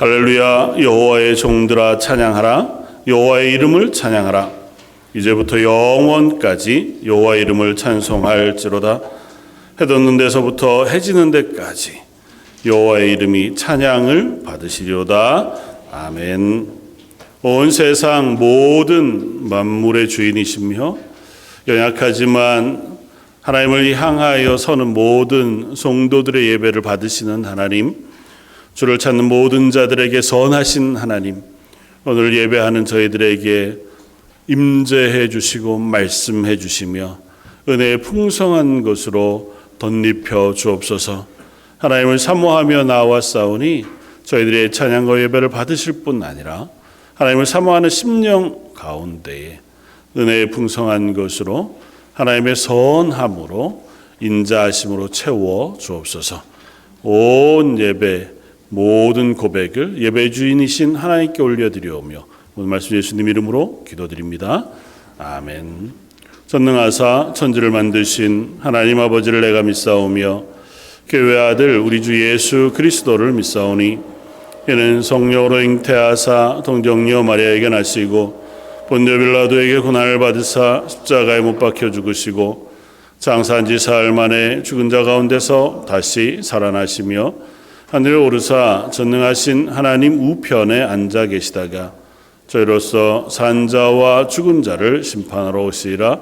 할렐루야. 여호와의 종들아 찬양하라. 여호와의 이름을 찬양하라. 이제부터 영원까지 여호와의 이름을 찬송할지로다. 해 돋는 데서부터 해 지는 데까지 여호와의 이름이 찬양을 받으시리로다. 아멘. 온 세상 모든 만물의 주인이시며 연약하지만 하나님을 향하여 서는 모든 성도들의 예배를 받으시는 하나님, 주를 찾는 모든 자들에게 선하신 하나님, 오늘 예배하는 저희들에게 임재해 주시고 말씀해 주시며 은혜의 풍성한 것으로 덧입혀 주옵소서. 하나님을 사모하며 나왔사오니 저희들의 찬양과 예배를 받으실 뿐 아니라 하나님을 사모하는 심령 가운데에 은혜의 풍성한 것으로 하나님의 선함으로 인자하심으로 채워 주옵소서. 온 예배 모든 고백을 예배 주인이신 하나님께 올려드리오며 오늘 말씀 예수님 이름으로 기도드립니다. 아멘. 전능하사 천지를 만드신 하나님 아버지를 내가 믿사오며 교회 아들 우리 주 예수 그리스도를 믿사오니 이는 성령으로 잉태하사 동정녀 마리아에게 나시고 본디오 빌라도에게 고난을 받으사 십자가에 못 박혀 죽으시고 장사한 지 사흘 만에 죽은 자 가운데서 다시 살아나시며 하늘에 오르사 전능하신 하나님 우편에 앉아 계시다가 저희로서 산 자와 죽은 자를 심판하러 오시리라.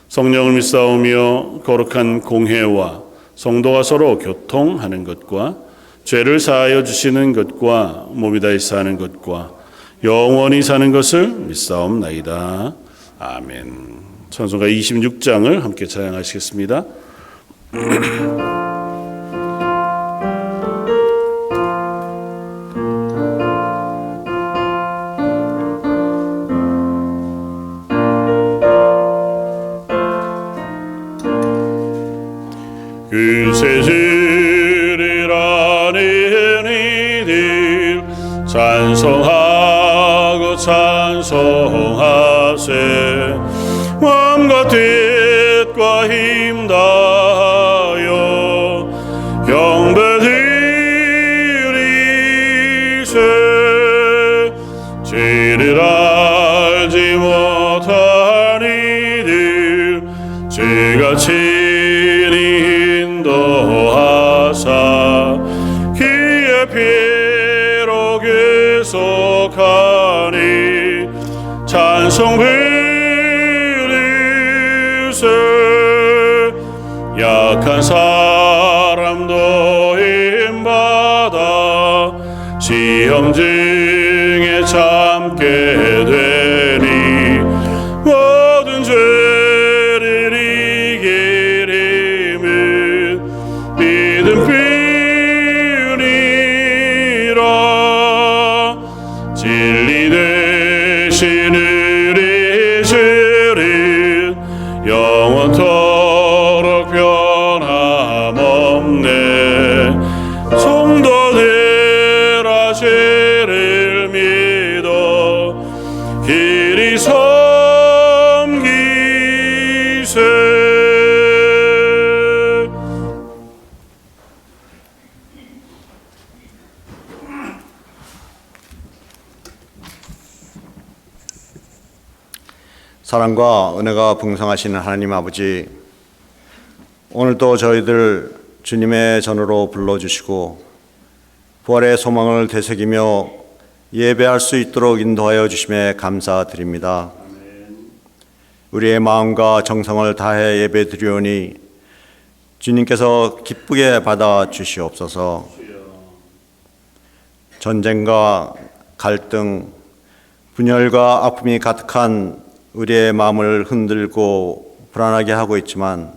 성령을 믿사오며 거룩한 공회와 성도가 서로 교통하는 것과 죄를 사하여 주시는 것과 몸이 다시 사는 것과 영원히 사는 것을 믿사옵나이다. 아멘. 찬송가 26장을 함께 찬양하시겠습니다. 그 세질이라는 이들 찬송하고 찬송하세. 마음과 뜻과 힘 다하여 경배드리세. 죄를 알지 못한 이들 죄가 그의 피로 구속하니 찬송 부르세. 약한 사람도 힘받아 시험 중에 참게 되니 모든 죄를 이기림은 믿음 진리 되신 우리 주는 영원토록 변함없네. 성도들아 죄를 믿어 길이 섬기세. 사랑과 은혜가 풍성하신 하나님 아버지, 오늘도 저희들 주님의 전으로 불러주시고 부활의 소망을 되새기며 예배할 수 있도록 인도하여 주심에 감사드립니다. 우리의 마음과 정성을 다해 예배드리오니 주님께서 기쁘게 받아 주시옵소서. 전쟁과 갈등, 분열과 아픔이 가득한 우리의 마음을 흔들고 불안하게 하고 있지만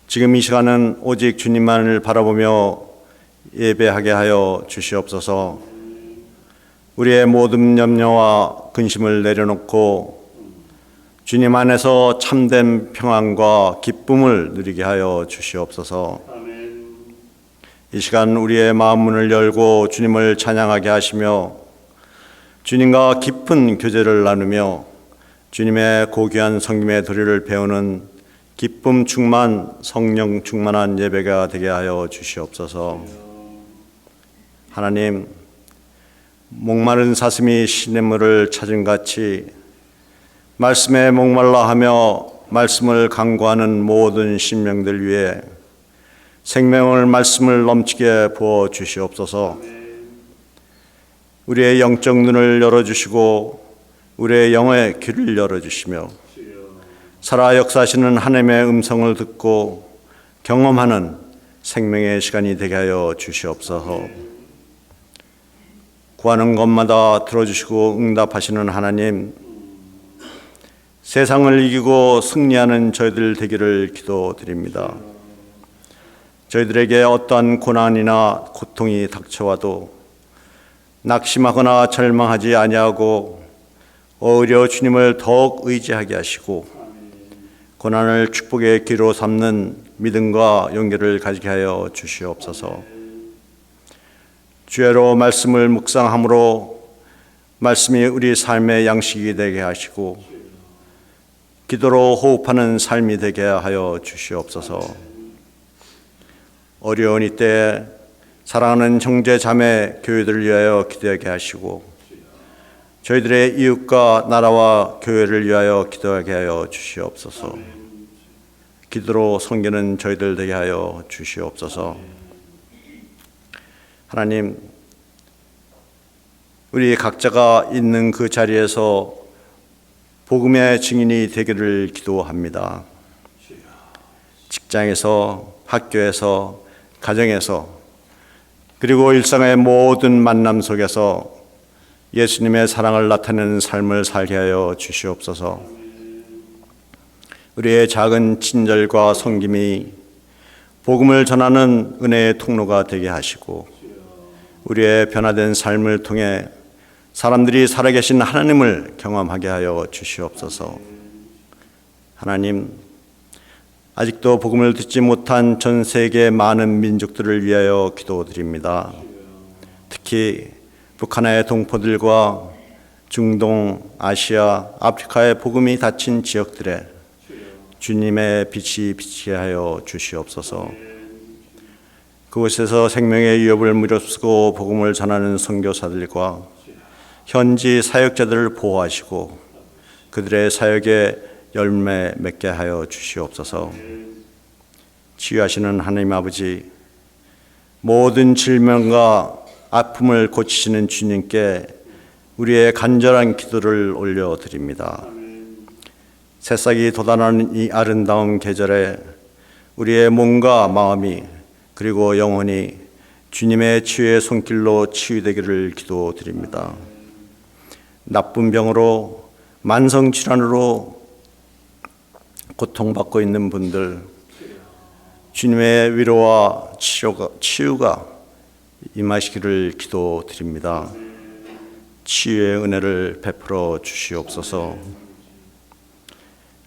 지금 이 시간은 오직 주님만을 바라보며 예배하게 하여 주시옵소서. 우리의 모든 염려와 근심을 내려놓고 주님 안에서 참된 평안과 기쁨을 누리게 하여 주시옵소서. 이 시간 우리의 마음 문을 열고 주님을 찬양하게 하시며 주님과 깊은 교제를 나누며 주님의 고귀한 성김의 도리를 배우는 기쁨 충만 성령 충만한 예배가 되게 하여 주시옵소서. 하나님, 목마른 사슴이 시냇물을 찾은 같이 말씀에 목말라 하며 말씀을 간구하는 모든 심령들 위해 생명을 말씀을 넘치게 부어 주시옵소서. 우리의 영적 눈을 열어주시고 우리의 영의 귀를 열어주시며 살아 역사하시는 하나님의 음성을 듣고 경험하는 생명의 시간이 되게 하여 주시옵소서. 구하는 것마다 들어주시고 응답하시는 하나님, 세상을 이기고 승리하는 저희들 되기를 기도드립니다. 저희들에게 어떠한 고난이나 고통이 닥쳐와도 낙심하거나 절망하지 아니하고 오히려 주님을 더욱 의지하게 하시고 고난을 축복의 기로 삼는 믿음과 용기를 가지게 하여 주시옵소서. 주야로 말씀을 묵상함으로 말씀이 우리 삶의 양식이 되게 하시고 기도로 호흡하는 삶이 되게 하여 주시옵소서. 어려운 이때 사랑하는 형제 자매 교회들을 위하여 기도하게 하시고 저희들의 이웃과 나라와 교회를 위하여 기도하게 하여 주시옵소서. 기도로 섬기는 저희들 되게 하여 주시옵소서. 하나님, 우리 각자가 있는 그 자리에서 복음의 증인이 되기를 기도합니다. 직장에서, 학교에서, 가정에서, 그리고 일상의 모든 만남 속에서 예수님의 사랑을 나타내는 삶을 살게 하여 주시옵소서. 우리의 작은 친절과 섬김이 복음을 전하는 은혜의 통로가 되게 하시고 우리의 변화된 삶을 통해 사람들이 살아계신 하나님을 경험하게 하여 주시옵소서. 하나님, 아직도 복음을 듣지 못한 전 세계 많은 민족들을 위하여 기도드립니다. 특히 북한의 동포들과 중동, 아시아, 아프리카의 복음이 닫힌 지역들에 주님의 빛이 비치게 하여 주시옵소서. 그곳에서 생명의 위협을 무릅쓰고 복음을 전하는 선교사들과 현지 사역자들을 보호하시고 그들의 사역에 열매 맺게 하여 주시옵소서. 치유하시는 하나님 아버지, 모든 질병과 아픔을 고치시는 주님께 우리의 간절한 기도를 올려드립니다. 새싹이 돋아나는 이 아름다운 계절에 우리의 몸과 마음이 그리고 영혼이 주님의 치유의 손길로 치유되기를 기도드립니다. 나쁜 병으로, 만성질환으로 고통받고 있는 분들, 주님의 위로와 치유가 임하시기를 기도드립니다. 치유의 은혜를 베풀어 주시옵소서.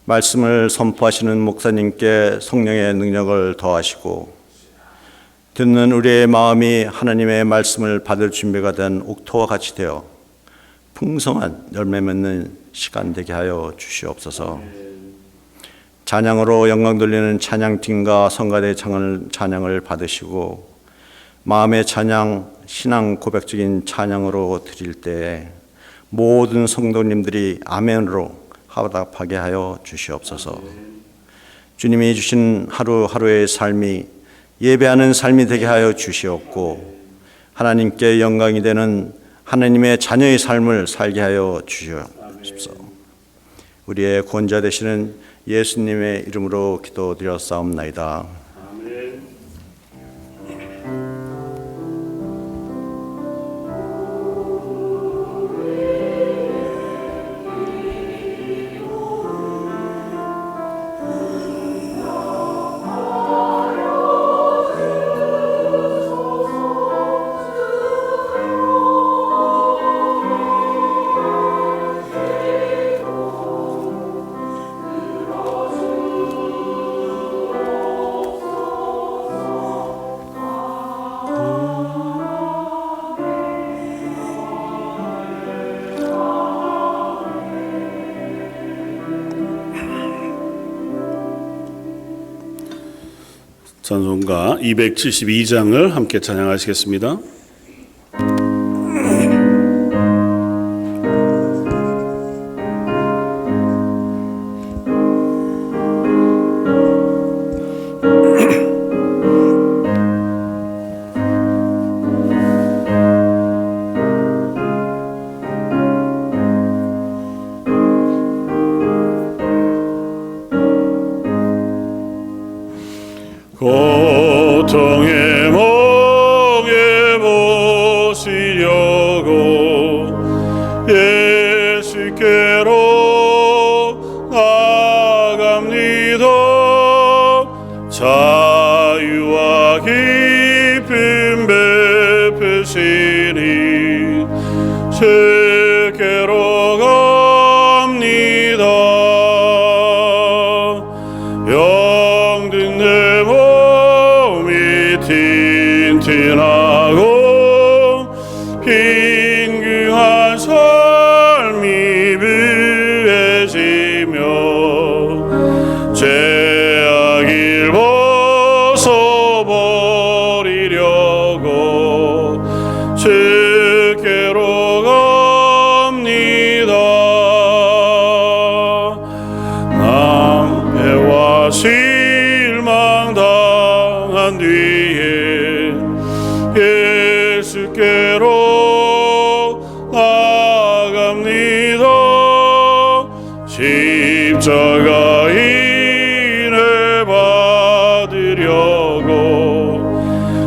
말씀을 선포하시는 목사님께 성령의 능력을 더하시고 듣는 우리의 마음이 하나님의 말씀을 받을 준비가 된 옥토와 같이 되어 풍성한 열매 맺는 시간 되게 하여 주시옵소서. 찬양으로 영광 돌리는 찬양팀과 성가대 찬양을 받으시고 마음의 찬양, 신앙 고백적인 찬양으로 드릴 때에 모든 성도님들이 아멘으로 화답하게 하여 주시옵소서. 주님이 주신 하루하루의 삶이 예배하는 삶이 되게 하여 주시옵고 하나님께 영광이 되는 하나님의 자녀의 삶을 살게 하여 주시옵소서. 우리의 구원자 되시는 예수님의 이름으로 기도드렸사옵나이다. 찬송가 272장을 함께 찬양하시겠습니다. 주께로 갑니다. 병든 내 몸이 튼튼하고 빈궁한 삶이 부해지며 죄악을 벗어버리려고 주께로 갑니다. 낭패와 실망 당한 뒤에 예수께로 나갑니다. 십자가 인을 받으려고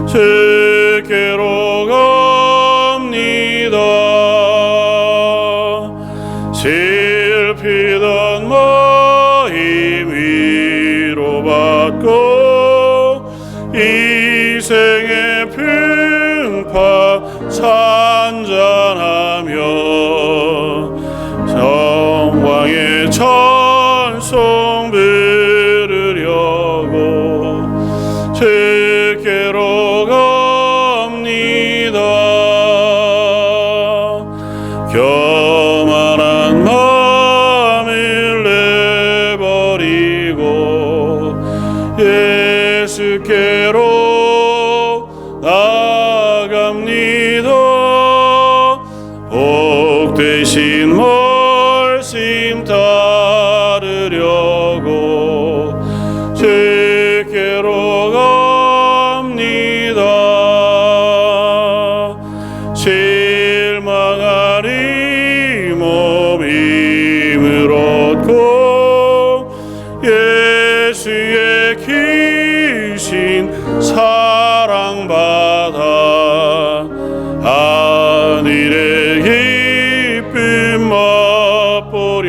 주께로 갑니다. 슬피던 마음 위로받고 이생의 풍파 찬잔하며 영광의 찬송 부르려고 주께로 갑니다. 교만한 마음을 내버리고 예수께로 나갑니다. 복되신 말씀 따르려고 주께로 갑니다. 실망하리 몸 힘을 얻고 예수의 크신 사랑받아 하늘의 기쁨 맛보려고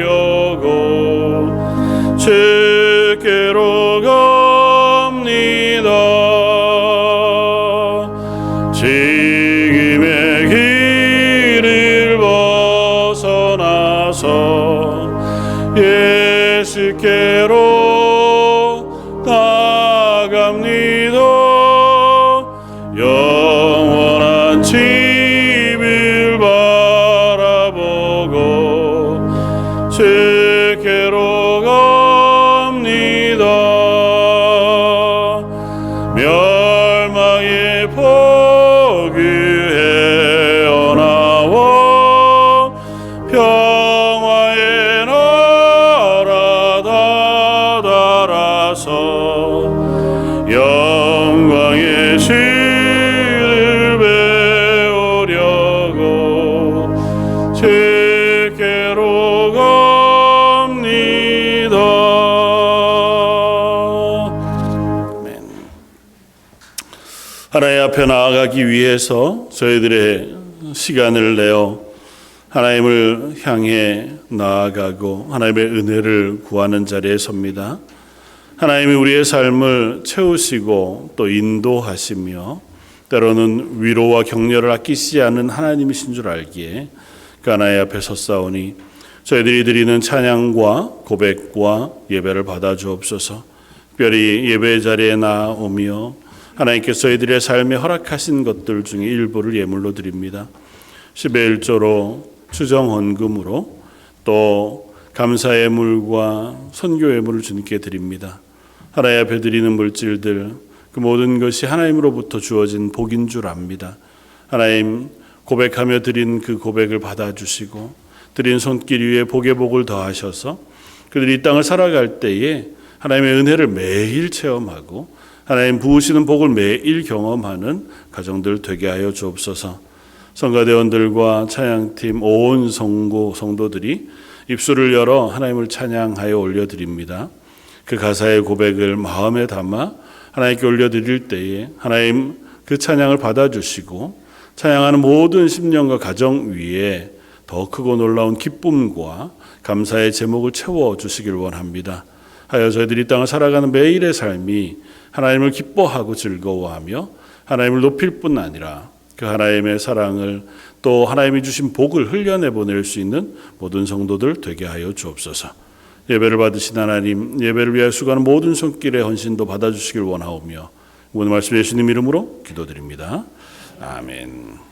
주께로 갑니다. 지금의 길을 벗어나서 예수께로 나갑니다. 영원한 집을 바라보고 주께로 갑니다. 멸망의 포교에 나와 평화의 나라 다다라서 영광의 주를 배우려고 주께로 갑니다. 아멘. 하나님 앞에 나아가기 위해서 저희들의 시간을 내어 하나님을 향해 나아가고 하나님의 은혜를 구하는 자리에 섭니다. 하나님이 우리의 삶을 채우시고 또 인도하시며 때로는 위로와 격려를 아끼시지 않은 하나님이신 줄 알기에 그 하나님 앞에 섰사오니 저희들이 드리는 찬양과 고백과 예배를 받아 주옵소서. 특별히 예배 자리에 나오며 하나님께서 저희들의 삶에 허락하신 것들 중에 일부를 예물로 드립니다. 10의 1조로 추정 헌금으로 또 감사의 물과 선교의 물을 주님께 드립니다. 하나님 앞에 드리는 물질들 그 모든 것이 하나님으로부터 주어진 복인 줄 압니다. 하나님 고백하며 드린 그 고백을 받아주시고 드린 손길 위에 복의 복을 더하셔서 그들이 이 땅을 살아갈 때에 하나님의 은혜를 매일 체험하고 하나님 부으시는 복을 매일 경험하는 가정들 되게 하여 주옵소서. 성가대원들과 찬양팀 온 성도들이 입술을 열어 하나님을 찬양하여 올려드립니다. 그 가사의 고백을 마음에 담아 하나님께 올려드릴 때에 하나님 그 찬양을 받아주시고 찬양하는 모든 심령과 가정 위에 더 크고 놀라운 기쁨과 감사의 제목을 채워주시길 원합니다. 하여 저희들이 이 땅을 살아가는 매일의 삶이 하나님을 기뻐하고 즐거워하며 하나님을 높일 뿐 아니라 그 하나님의 사랑을 또 하나님이 주신 복을 흘려내 보낼 수 있는 모든 성도들 되게 하여 주옵소서. 예배를 받으신 하나님, 예배를 위하여 수고하는 모든 손길의 헌신도 받아주시길 원하오며 오늘 말씀 예수님 이름으로 기도드립니다. 아멘.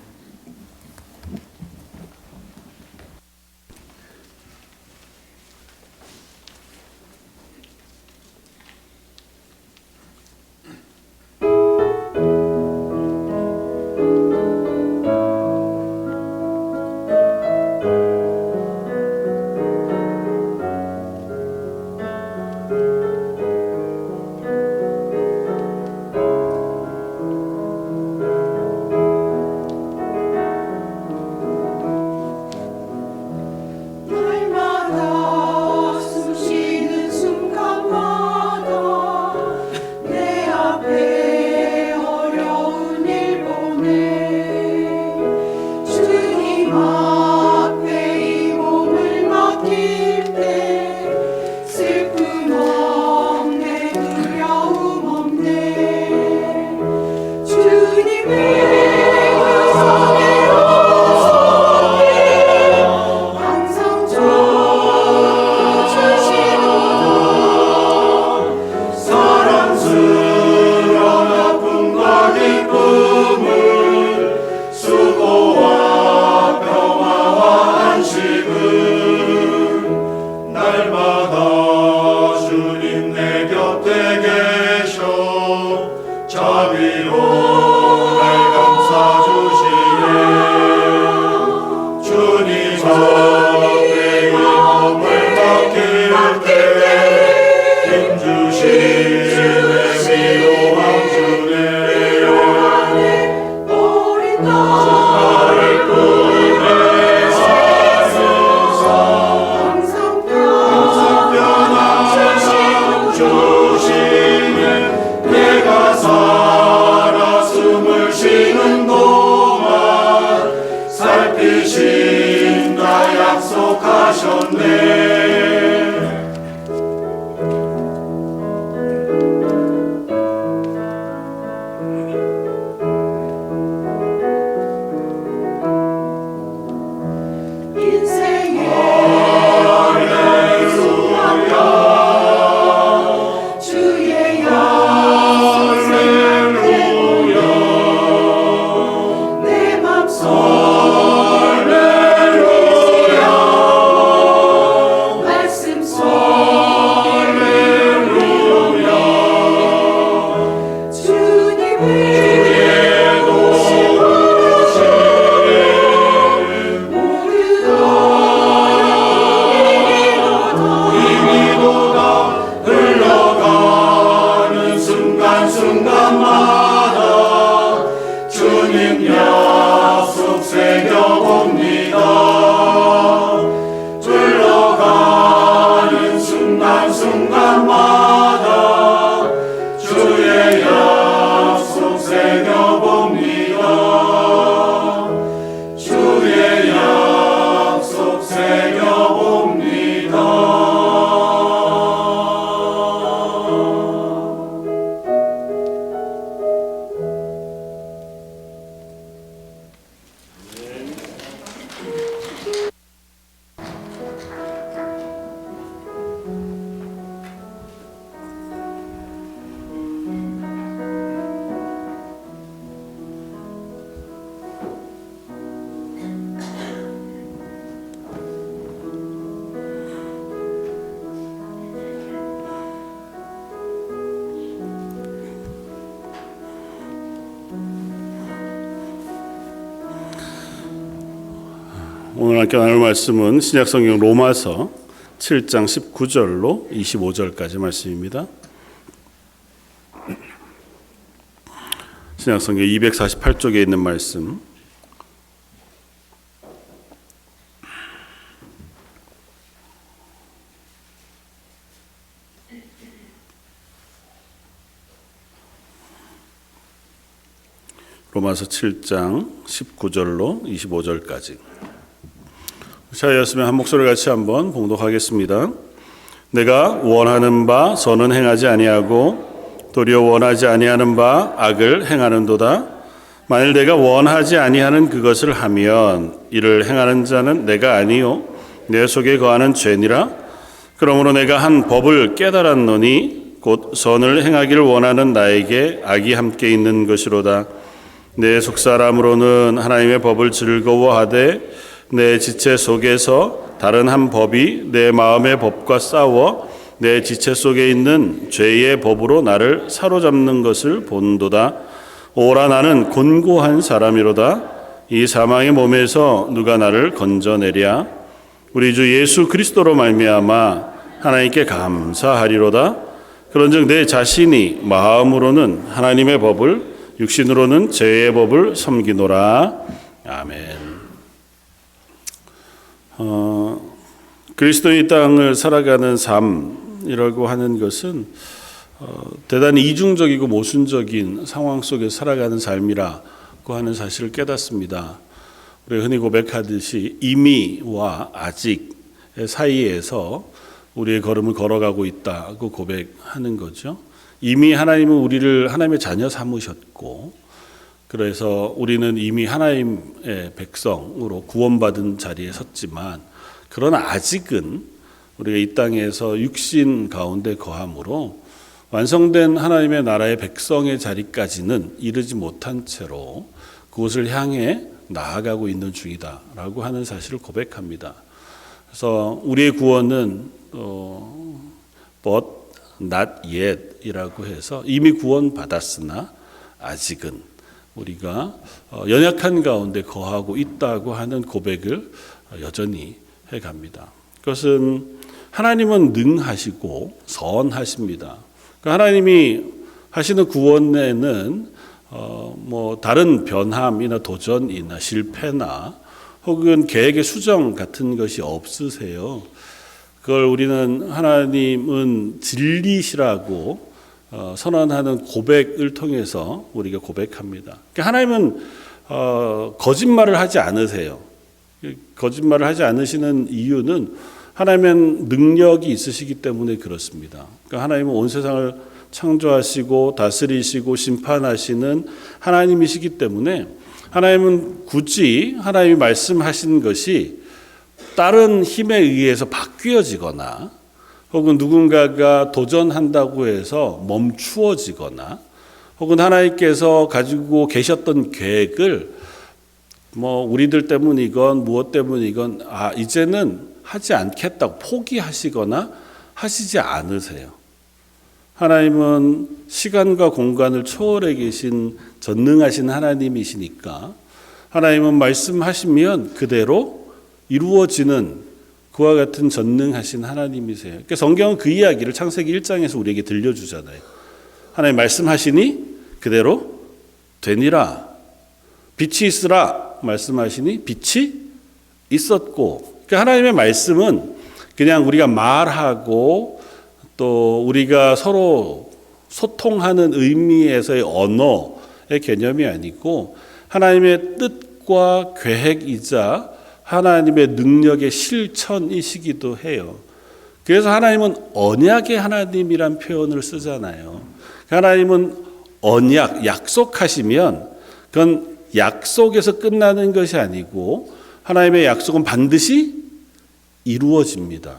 오늘 함께 나눌 말씀은 신약성경 로마서 7장 19절로 25절까지 말씀입니다. 신약성경 248쪽에 있는 말씀. 로마서 7장 19절로 25절까지. 자였으면 한 목소리 같이 한번 봉독하겠습니다. 내가 원하는 바 선은 행하지 아니하고 도리어 원하지 아니하는 바 악을 행하는도다. 만일 내가 원하지 아니하는 그것을 하면 이를 행하는 자는 내가 아니요 내 속에 거하는 죄니라. 그러므로 내가 한 법을 깨달았노니 곧 선을 행하기를 원하는 나에게 악이 함께 있는 것이로다. 내 속사람으로는 하나님의 법을 즐거워하되 내 지체 속에서 다른 한 법이 내 마음의 법과 싸워 내 지체 속에 있는 죄의 법으로 나를 사로잡는 것을 본도다. 오라 나는 곤고한 사람이로다. 이 사망의 몸에서 누가 나를 건져내랴. 우리 주 예수 그리스도로 말미암아 하나님께 감사하리로다. 그런즉 내 자신이 마음으로는 하나님의 법을 육신으로는 죄의 법을 섬기노라. 아멘. 그리스도의 땅을 살아가는 삶이라고 하는 것은 대단히 이중적이고 모순적인 상황 속에 살아가는 삶이라고 하는 사실을 깨닫습니다. 우리가 흔히 고백하듯이 이미와 아직 사이에서 우리의 걸음을 걸어가고 있다고 고백하는 거죠. 이미 하나님은 우리를 하나님의 자녀 삼으셨고, 그래서 우리는 이미 하나님의 백성으로 구원받은 자리에 섰지만, 그러나 아직은 우리가 이 땅에서 육신 가운데 거함으로 완성된 하나님의 나라의 백성의 자리까지는 이르지 못한 채로 그곳을 향해 나아가고 있는 중이다라고 하는 사실을 고백합니다. 그래서 우리의 구원은 but not yet 이라고 해서 이미 구원받았으나 아직은 우리가 연약한 가운데 거하고 있다고 하는 고백을 여전히 해갑니다. 그것은 하나님은 능하시고 선하십니다. 하나님이 하시는 구원에는 다른 변함이나 도전이나 실패나 혹은 계획의 수정 같은 것이 없으세요. 그걸 우리는 하나님은 진리시라고 선언하는 고백을 통해서 우리가 고백합니다. 그러니까 하나님은 거짓말을 하지 않으세요. 거짓말을 하지 않으시는 이유는 하나님은 능력이 있으시기 때문에 그렇습니다. 그러니까 하나님은 온 세상을 창조하시고 다스리시고 심판하시는 하나님이시기 때문에 하나님은 굳이 하나님이 말씀하신 것이 다른 힘에 의해서 바뀌어지거나 혹은 누군가가 도전한다고 해서 멈추어지거나 혹은 하나님께서 가지고 계셨던 계획을 우리들 때문이건 무엇 때문이건 이제는 하지 않겠다고 포기하시거나 하시지 않으세요. 하나님은 시간과 공간을 초월해 계신 전능하신 하나님이시니까 하나님은 말씀하시면 그대로 이루어지는 그와 같은 전능하신 하나님이세요. 그러니까 성경은 그 이야기를 창세기 1장에서 우리에게 들려주잖아요. 하나님 말씀하시니 그대로 되니라. 빛이 있으라 말씀하시니 빛이 있었고. 그러니까 하나님의 말씀은 그냥 우리가 말하고 또 우리가 서로 소통하는 의미에서의 언어의 개념이 아니고 하나님의 뜻과 계획이자 하나님의 능력의 실천이시기도 해요. 그래서 하나님은 언약의 하나님이란 표현을 쓰잖아요. 하나님은 언약, 약속하시면 그건 약속에서 끝나는 것이 아니고 하나님의 약속은 반드시 이루어집니다.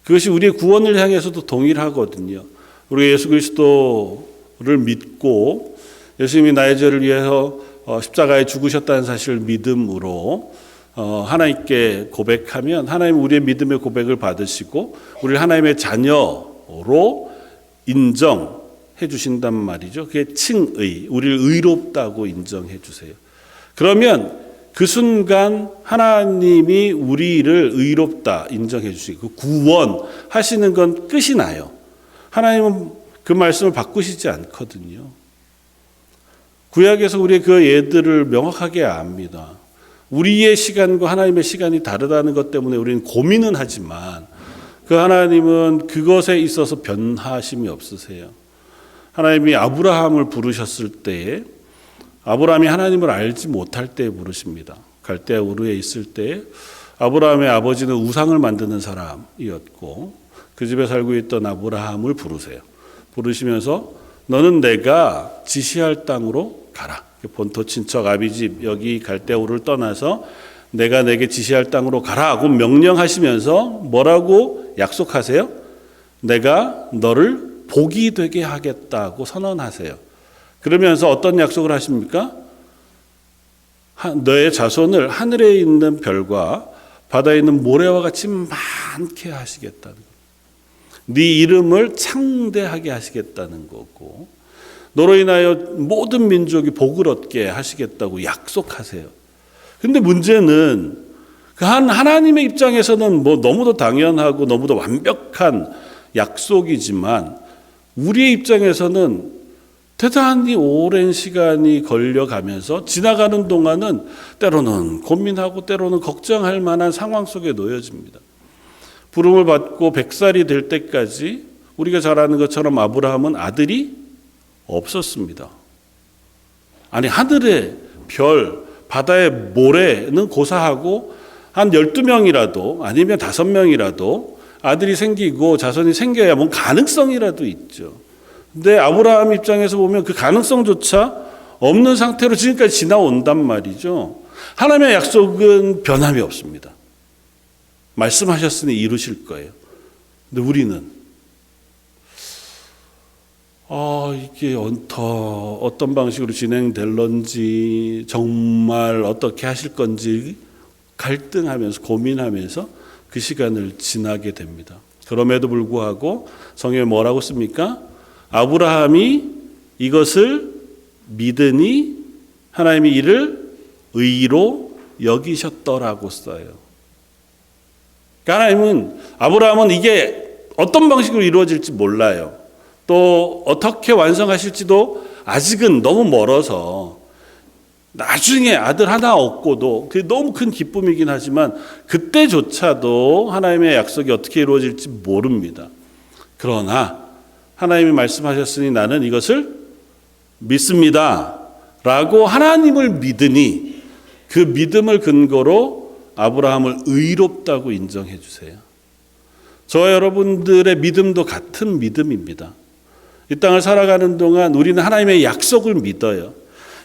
그것이 우리의 구원을 향해서도 동일하거든요. 우리가 예수 그리스도를 믿고 예수님이 나의 죄를 위해서 십자가에 죽으셨다는 사실을 믿음으로 하나님께 고백하면 하나님은 우리의 믿음의 고백을 받으시고 우리를 하나님의 자녀로 인정해 주신단 말이죠. 그게 칭의, 우리를 의롭다고 인정해 주세요. 그러면 그 순간 하나님이 우리를 의롭다 인정해 주시고 구원하시는 건 끝이 나요. 하나님은 그 말씀을 바꾸시지 않거든요. 구약에서 우리 그 예들을 명확하게 압니다. 우리의 시간과 하나님의 시간이 다르다는 것 때문에 우리는 고민은 하지만 그 하나님은 그것에 있어서 변하심이 없으세요. 하나님이 아브라함을 부르셨을 때에 아브라함이 하나님을 알지 못할 때에 부르십니다. 갈대아 우르에 있을 때에 아브라함의 아버지는 우상을 만드는 사람이었고 그 집에 살고 있던 아브라함을 부르세요. 부르시면서 너는 내가 지시할 땅으로 가라. 본토 친척 아비집 여기 갈대아우를 떠나서 내가 내게 지시할 땅으로 가라고 명령하시면서 뭐라고 약속하세요? 내가 너를 복이 되게 하겠다고 선언하세요. 그러면서 어떤 약속을 하십니까? 너의 자손을 하늘에 있는 별과 바다에 있는 모래와 같이 많게 하시겠다는 거예요. 네 이름을 창대하게 하시겠다는 거고 너로 인하여 모든 민족이 복을 얻게 하시겠다고 약속하세요. 근데 문제는 그 하나님의 입장에서는 뭐 너무도 당연하고 너무도 완벽한 약속이지만 우리의 입장에서는 대단히 오랜 시간이 걸려가면서 지나가는 동안은 때로는 고민하고 때로는 걱정할 만한 상황 속에 놓여집니다. 부름을 받고 100살이 될 때까지 우리가 잘 아는 것처럼 아브라함은 아들이 없었습니다. 아니 하늘의 별, 바다의 모래는 고사하고 한 12명이라도 아니면 5명이라도 아들이 생기고 자손이 생겨야 뭔 가능성이라도 있죠. 근데 아브라함 입장에서 보면 그 가능성조차 없는 상태로 지금까지 지나온단 말이죠. 하나님의 약속은 변함이 없습니다. 말씀하셨으니 이루실 거예요. 근데 우리는 이게 어떤 방식으로 진행될런지 정말 어떻게 하실 건지 갈등하면서 고민하면서 그 시간을 지나게 됩니다. 그럼에도 불구하고 성경에 뭐라고 씁니까? 아브라함이 이것을 믿으니 하나님이 이를 의로 여기셨더라고 써요. 하나님은 아브라함은 이게 어떤 방식으로 이루어질지 몰라요. 또 어떻게 완성하실지도 아직은 너무 멀어서 나중에 아들 하나 얻고도 그게 너무 큰 기쁨이긴 하지만 그때조차도 하나님의 약속이 어떻게 이루어질지 모릅니다. 그러나 하나님이 말씀하셨으니 나는 이것을 믿습니다 라고 하나님을 믿으니 그 믿음을 근거로 아브라함을 의롭다고 인정해 주세요. 저와 여러분들의 믿음도 같은 믿음입니다. 이 땅을 살아가는 동안 우리는 하나님의 약속을 믿어요.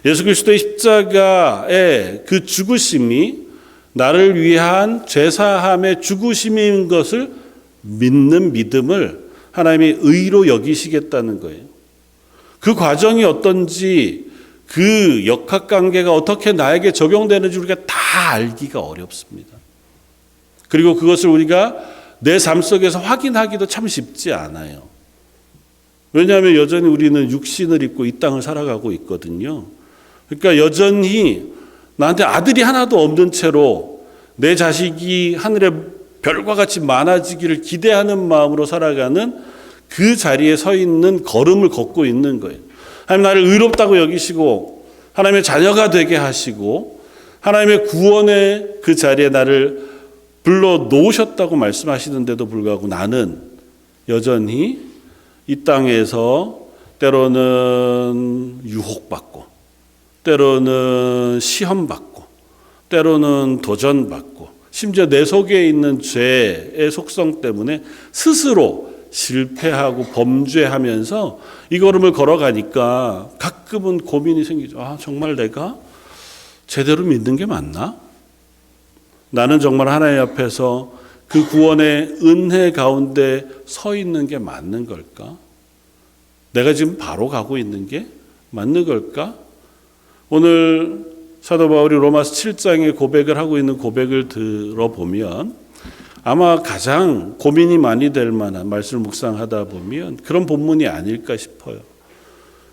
예수 그리스도의 십자가의 그 죽으심이 나를 위한 죄사함의 죽으심인 것을 믿는 믿음을 하나님이 의로 여기시겠다는 거예요. 그 과정이 어떤지 그 역학관계가 어떻게 나에게 적용되는지 우리가 다 알기가 어렵습니다. 그리고 그것을 우리가 내 삶 속에서 확인하기도 참 쉽지 않아요. 왜냐하면 여전히 우리는 육신을 입고 이 땅을 살아가고 있거든요. 그러니까 여전히 나한테 아들이 하나도 없는 채로 내 자식이 하늘의 별과 같이 많아지기를 기대하는 마음으로 살아가는 그 자리에 서 있는 걸음을 걷고 있는 거예요. 하나님 나를 의롭다고 여기시고 하나님의 자녀가 되게 하시고 하나님의 구원의 그 자리에 나를 불러 놓으셨다고 말씀하시는데도 불구하고 나는 여전히 이 땅에서 때로는 유혹받고 때로는 시험받고 때로는 도전받고 심지어 내 속에 있는 죄의 속성 때문에 스스로 실패하고 범죄하면서 이 걸음을 걸어가니까 가끔은 고민이 생기죠. 정말 내가 제대로 믿는 게 맞나? 나는 정말 하나님 앞에서 그 구원의 은혜 가운데 서 있는 게 맞는 걸까? 내가 지금 바로 가고 있는 게 맞는 걸까? 오늘 사도 바울이 로마서 7장에 고백을 하고 있는 고백을 들어보면 아마 가장 고민이 많이 될 만한 말씀을 묵상하다 보면 그런 본문이 아닐까 싶어요.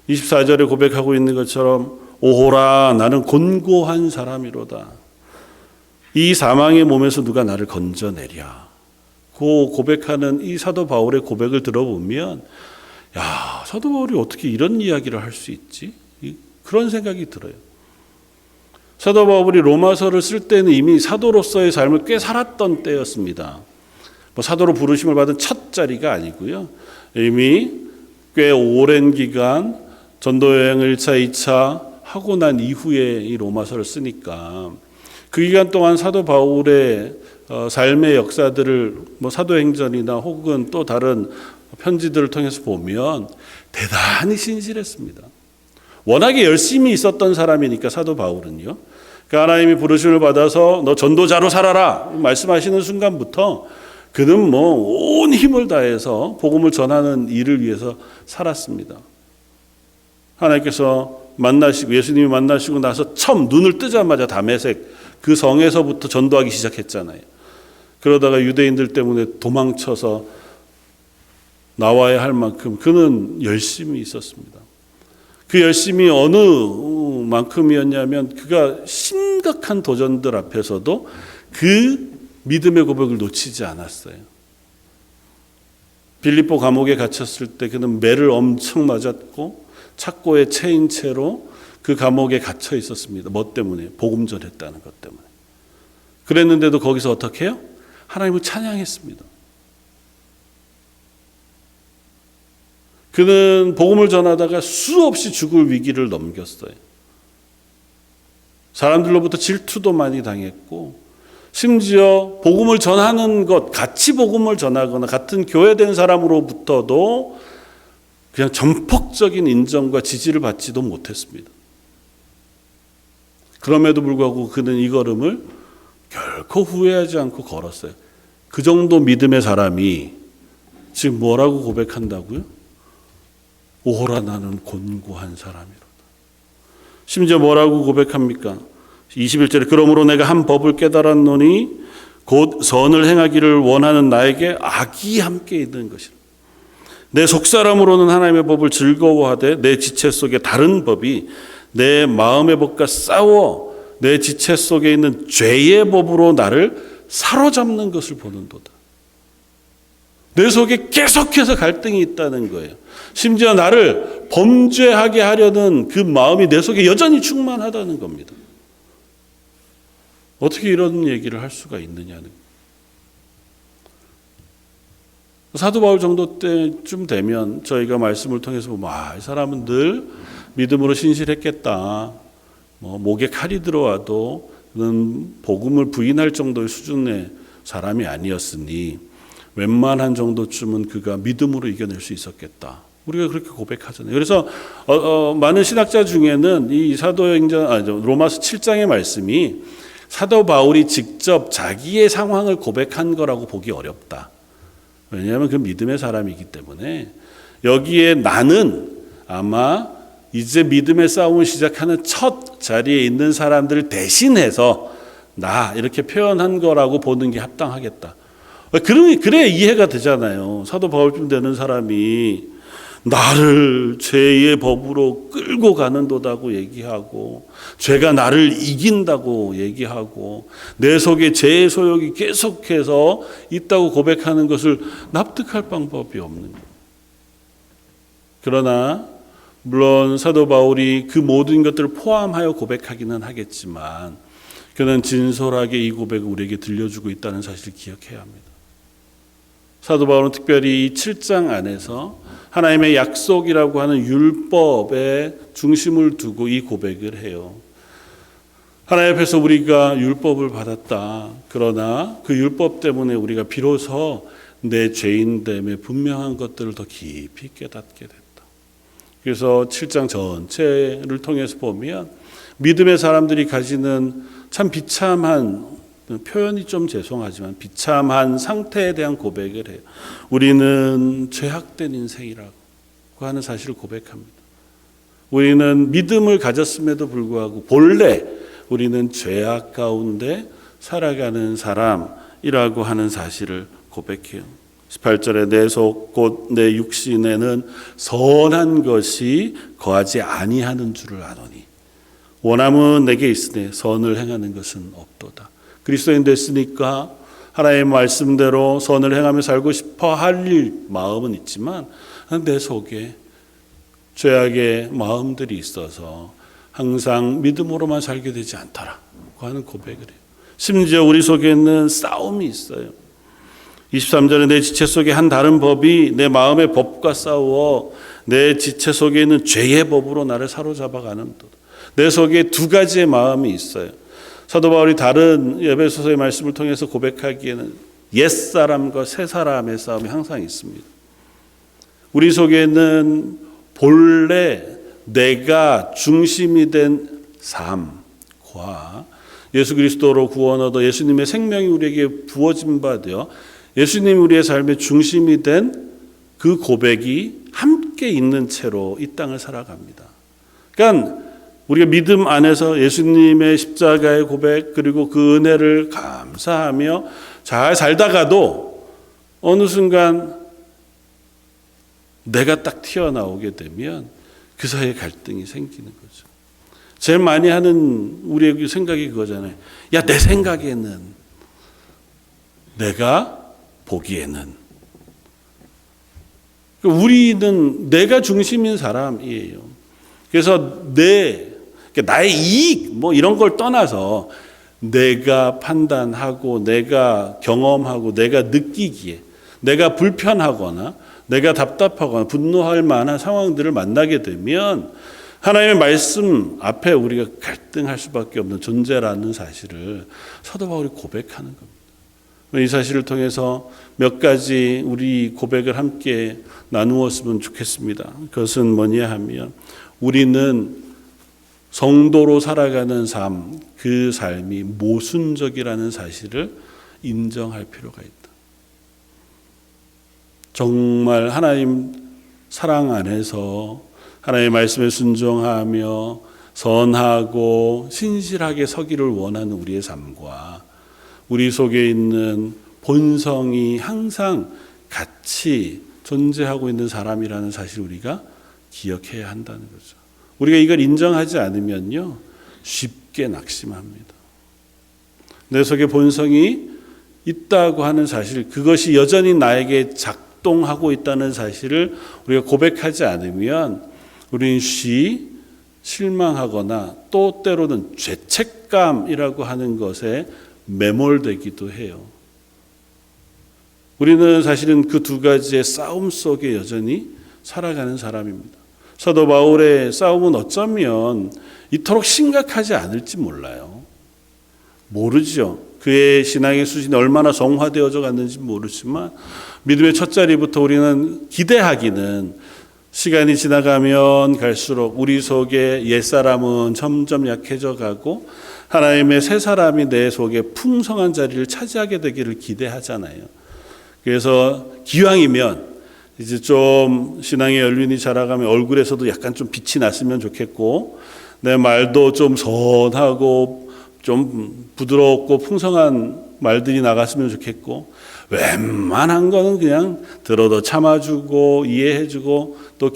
24절에 고백하고 있는 것처럼 오호라 나는 곤고한 사람이로다. 이 사망의 몸에서 누가 나를 건져내랴. 그 고백하는 이 사도 바울의 고백을 들어보면 사도 바울이 어떻게 이런 이야기를 할 수 있지? 그런 생각이 들어요. 사도 바울이 로마서를 쓸 때는 이미 사도로서의 삶을 꽤 살았던 때였습니다. 사도로 부르심을 받은 첫 자리가 아니고요. 이미 꽤 오랜 기간 전도여행을 1차, 2차 하고 난 이후에 이 로마서를 쓰니까 그 기간 동안 사도 바울의 삶의 역사들을 사도행전이나 혹은 또 다른 편지들을 통해서 보면 대단히 신실했습니다. 워낙에 열심히 있었던 사람이니까 사도 바울은요. 그러니까 하나님이 부르심을 받아서 너 전도자로 살아라 말씀하시는 순간부터 그는 온 힘을 다해서 복음을 전하는 일을 위해서 살았습니다. 하나님께서 만나시고 예수님이 만나시고 나서 처음 눈을 뜨자마자 다메섹 그 성에서부터 전도하기 시작했잖아요. 그러다가 유대인들 때문에 도망쳐서 나와야 할 만큼 그는 열심히 있었습니다. 그 열심이 어느 만큼이었냐면 그가 심각한 도전들 앞에서도 그 믿음의 고백을 놓치지 않았어요. 빌립보 감옥에 갇혔을 때 그는 매를 엄청 맞았고 착고에 채인 채로 그 감옥에 갇혀 있었습니다. 뭐 때문에? 복음 전했다는 것 때문에. 그랬는데도 거기서 어떻게 해요? 하나님을 찬양했습니다. 그는 복음을 전하다가 수없이 죽을 위기를 넘겼어요. 사람들로부터 질투도 많이 당했고 심지어 복음을 전하는 것, 같이 복음을 전하거나 같은 교회된 사람으로부터도 그냥 전폭적인 인정과 지지를 받지도 못했습니다. 그럼에도 불구하고 그는 이 걸음을 결코 후회하지 않고 걸었어요. 그 정도 믿음의 사람이 지금 뭐라고 고백한다고요? 오호라 나는 곤고한 사람이로다. 심지어 뭐라고 고백합니까? 21절에 그러므로 내가 한 법을 깨달았노니 곧 선을 행하기를 원하는 나에게 악이 함께 있는 것이라. 내 속사람으로는 하나님의 법을 즐거워하되 내 지체 속에 다른 법이 내 마음의 법과 싸워 내 지체 속에 있는 죄의 법으로 나를 사로잡는 것을 보는도다. 내 속에 계속해서 갈등이 있다는 거예요. 심지어 나를 범죄하게 하려는 그 마음이 내 속에 여전히 충만하다는 겁니다. 어떻게 이런 얘기를 할 수가 있느냐는. 사도 바울 정도 때쯤 되면 저희가 말씀을 통해서 보면 이 사람은 늘 믿음으로 신실했겠다. 목에 칼이 들어와도 그는 복음을 부인할 정도의 수준의 사람이 아니었으니 웬만한 정도쯤은 그가 믿음으로 이겨낼 수 있었겠다. 우리가 그렇게 고백하잖아요. 그래서 많은 신학자 중에는 이 사도행전 로마서 7장의 말씀이 사도 바울이 직접 자기의 상황을 고백한 거라고 보기 어렵다. 왜냐하면 그 믿음의 사람이기 때문에 여기에 나는 아마 이제 믿음의 싸움을 시작하는 첫 자리에 있는 사람들을 대신해서 나 이렇게 표현한 거라고 보는 게 합당하겠다. 그래야 이해가 되잖아요. 사도 바울쯤 되는 사람이 나를 죄의 법으로 끌고 가는도다고 얘기하고 죄가 나를 이긴다고 얘기하고 내 속에 죄의 소욕이 계속해서 있다고 고백하는 것을 납득할 방법이 없는 거예요. 그러나 물론 사도 바울이 그 모든 것들을 포함하여 고백하기는 하겠지만 그는 진솔하게 이 고백을 우리에게 들려주고 있다는 사실을 기억해야 합니다. 사도 바울은 특별히 이 7장 안에서 하나님의 약속이라고 하는 율법에 중심을 두고 이 고백을 해요. 하나님 앞에서 우리가 율법을 받았다. 그러나 그 율법 때문에 우리가 비로소 내 죄인됨의 분명한 것들을 더 깊이 깨닫게 됐다. 그래서 7장 전체를 통해서 보면 믿음의 사람들이 가지는 참 비참한, 표현이 좀 죄송하지만 비참한 상태에 대한 고백을 해요. 우리는 죄악된 인생이라고 하는 사실을 고백합니다. 우리는 믿음을 가졌음에도 불구하고 본래 우리는 죄악 가운데 살아가는 사람이라고 하는 사실을 고백해요. 18절에 내 속 곧 내 육신에는 선한 것이 거하지 아니하는 줄을 아노니 원함은 내게 있으되 선을 행하는 것은 없도다. 그리스도인 됐으니까 하나님의 말씀대로 선을 행하며 살고 싶어 할 마음은 있지만 내 속에 죄악의 마음들이 있어서 항상 믿음으로만 살게 되지 않더라고 하는 고백을 해요. 심지어 우리 속에는 싸움이 있어요. 23절에 내 지체 속에 한 다른 법이 내 마음의 법과 싸워 내 지체 속에 있는 죄의 법으로 나를 사로잡아가는 것. 내 속에 두 가지의 마음이 있어요. 사도 바울이 다른 에베소서의 말씀을 통해서 고백하기에는 옛사람과 새사람의 싸움이 항상 있습니다. 우리 속에는 본래 내가 중심이 된 삶과 예수 그리스도로 구원 얻어 예수님의 생명이 우리에게 부어진 바 되어 예수님이 우리의 삶의 중심이 된 그 고백이 함께 있는 채로 이 땅을 살아갑니다. 그러니까 우리가 믿음 안에서 예수님의 십자가의 고백 그리고 그 은혜를 감사하며 잘 살다가도 어느 순간 내가 딱 튀어나오게 되면 그 사이에 갈등이 생기는 거죠. 제일 많이 하는 우리의 생각이 그거잖아요. 야, 내 생각에는, 내가 보기에는. 우리는 내가 중심인 사람이에요. 그래서 나의 이익 뭐 이런 걸 떠나서 내가 판단하고 내가 경험하고 내가 느끼기에 내가 불편하거나 내가 답답하거나 분노할 만한 상황들을 만나게 되면 하나님의 말씀 앞에 우리가 갈등할 수밖에 없는 존재라는 사실을 사도 바울이 고백하는 겁니다. 이 사실을 통해서 몇 가지 우리 고백을 함께 나누었으면 좋겠습니다. 그것은 뭐냐 하면 우리는 성도로 살아가는 삶, 그 삶이 모순적이라는 사실을 인정할 필요가 있다. 정말 하나님 사랑 안에서 하나님의 말씀에 순종하며 선하고 신실하게 서기를 원하는 우리의 삶과 우리 속에 있는 본성이 항상 같이 존재하고 있는 사람이라는 사실을 우리가 기억해야 한다는 거죠. 우리가 이걸 인정하지 않으면요, 쉽게 낙심합니다. 내 속에 본성이 있다고 하는 사실, 그것이 여전히 나에게 작동하고 있다는 사실을 우리가 고백하지 않으면 우리는 실망하거나 또 때로는 죄책감이라고 하는 것에 매몰되기도 해요. 우리는 사실은 그 두 가지의 싸움 속에 여전히 살아가는 사람입니다. 사도 바울의 싸움은 어쩌면 이토록 심각하지 않을지 몰라요. 모르죠. 그의 신앙의 수준이 얼마나 성화되어져 갔는지 모르지만 믿음의 첫 자리부터 우리는 기대하기는 시간이 지나가면 갈수록 우리 속에 옛사람은 점점 약해져 가고 하나님의 새 사람이 내 속에 풍성한 자리를 차지하게 되기를 기대하잖아요. 그래서 기왕이면 이제 좀 신앙의 연륜이 자라가면 얼굴에서도 약간 좀 빛이 났으면 좋겠고 내 말도 좀 선하고 좀 부드럽고 풍성한 말들이 나갔으면 좋겠고 웬만한 거는 그냥 들어도 참아주고 이해해주고 또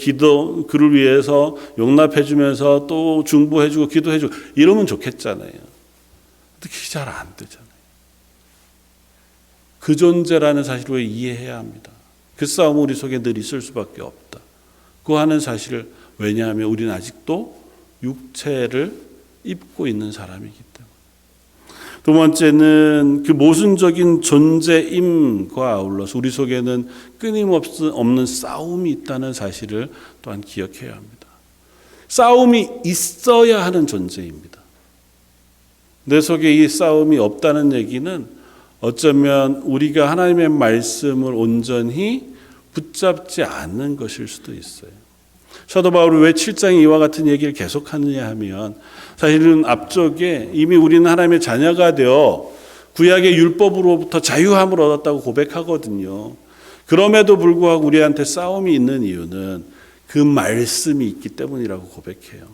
그를 위해서 용납해주면서 또 중보해주고 기도해주고 이러면 좋겠잖아요. 근데 그게 잘 안 되잖아요. 그 존재라는 사실을 이해해야 합니다. 그 싸움은 우리 속에 늘 있을 수밖에 없다. 그 하는 사실을 왜냐하면 우리는 아직도 육체를 입고 있는 사람이기 때문에. 두 번째는 그 모순적인 존재임과 아울러서 우리 속에는 끊임없는 싸움이 있다는 사실을 또한 기억해야 합니다. 싸움이 있어야 하는 존재입니다. 내 속에 이 싸움이 없다는 얘기는 어쩌면 우리가 하나님의 말씀을 온전히 붙잡지 않는 것일 수도 있어요. 사도 바울이 왜 7장에 이와 같은 얘기를 계속하느냐 하면 사실은 앞쪽에 이미 우리는 하나님의 자녀가 되어 구약의 율법으로부터 자유함을 얻었다고 고백하거든요. 그럼에도 불구하고 우리한테 싸움이 있는 이유는 그 말씀이 있기 때문이라고 고백해요.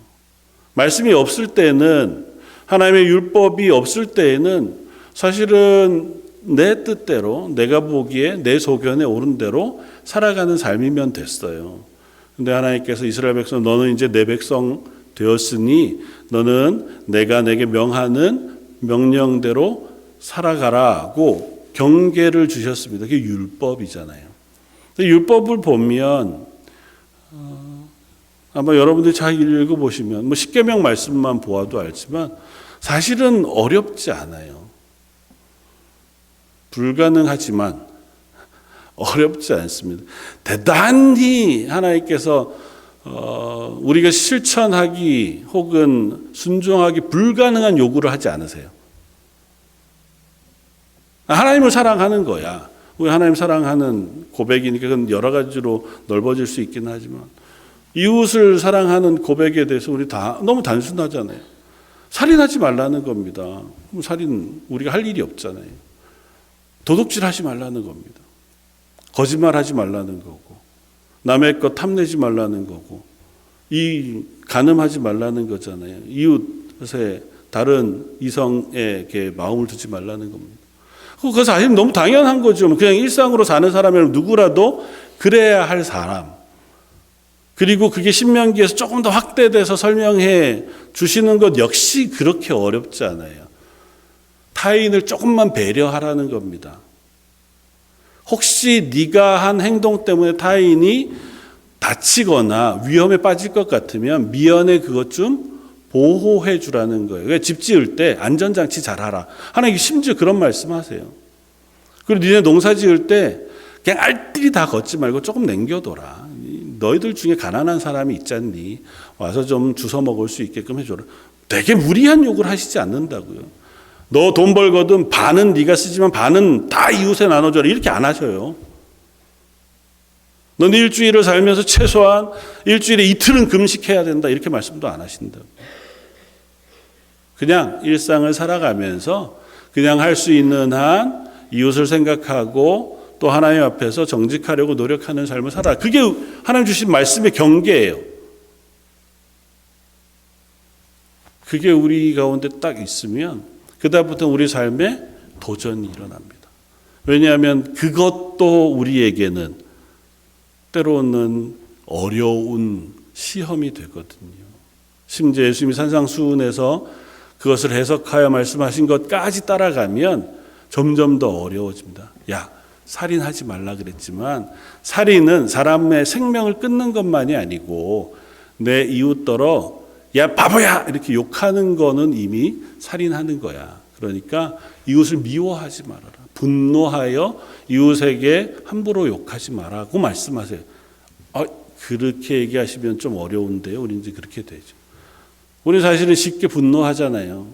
말씀이 없을 때는 하나님의 율법이 없을 때에는 사실은 내 뜻대로 내가 보기에 내 소견에 옳은 대로 살아가는 삶이면 됐어요. 근데 하나님께서 이스라엘 백성 너는 이제 내 백성 되었으니 너는 내가 내게 명하는 명령대로 살아가라고 경계를 주셨습니다. 그게 율법이잖아요. 근데 율법을 보면 아마 여러분들이 잘 읽어보시면 뭐 십계명 말씀만 보아도 알지만 사실은 어렵지 않아요. 불가능하지만 어렵지 않습니다. 대단히 하나님께서 우리가 실천하기 혹은 순종하기 불가능한 요구를 하지 않으세요. 하나님을 사랑하는 거야. 우리 하나님 사랑하는 고백이니까 그건 여러 가지로 넓어질 수 있긴 하지만 이웃을 사랑하는 고백에 대해서 우리 다 너무 단순하잖아요. 살인하지 말라는 겁니다. 그럼 살인 우리가 할 일이 없잖아요. 도둑질하지 말라는 겁니다. 거짓말하지 말라는 거고, 남의 것 탐내지 말라는 거고, 이 간음하지 말라는 거잖아요. 이웃의 다른 이성에게 마음을 두지 말라는 겁니다. 그거 사실 너무 당연한 거죠. 그냥 일상으로 사는 사람이라면 누구라도 그래야 할 사람. 그리고 그게 신명기에서 조금 더 확대돼서 설명해 주시는 것 역시 그렇게 어렵지 않아요. 타인을 조금만 배려하라는 겁니다. 혹시 네가 한 행동 때문에 타인이 다치거나 위험에 빠질 것 같으면 미연에 그것 좀 보호해 주라는 거예요. 집 지을 때 안전장치 잘 하라. 하나님 심지어 그런 말씀하세요. 그리고 니네 농사 지을 때 그냥 알뜰히 다 걷지 말고 조금 남겨둬라. 너희들 중에 가난한 사람이 있잖니. 와서 좀 주워 먹을 수 있게끔 해줘라. 되게 무리한 요구를 하시지 않는다고요. 너 돈 벌거든 반은 네가 쓰지만 반은 다 이웃에 나눠줘라. 이렇게 안 하셔요. 넌 일주일을 살면서 최소한 일주일에 이틀은 금식해야 된다. 이렇게 말씀도 안 하신다고. 그냥 일상을 살아가면서 그냥 할 수 있는 한 이웃을 생각하고 또 하나님 앞에서 정직하려고 노력하는 삶을 살아. 그게 하나님 주신 말씀의 경계예요. 그게 우리 가운데 딱 있으면 그다음부터 우리 삶에 도전이 일어납니다. 왜냐하면 그것도 우리에게는 때로는 어려운 시험이 되거든요. 심지어 예수님이 산상수훈에서 그것을 해석하여 말씀하신 것까지 따라가면 점점 더 어려워집니다. 야, 살인하지 말라 그랬지만 살인은 사람의 생명을 끊는 것만이 아니고 내 이웃더러 야 바보야 이렇게 욕하는 거는 이미 살인하는 거야. 그러니까 이웃을 미워하지 말아라. 분노하여 이웃에게 함부로 욕하지 말라고 말씀하세요. 그렇게 얘기하시면 좀 어려운데요. 우리 이제 그렇게 되죠. 우리 사실은 쉽게 분노하잖아요.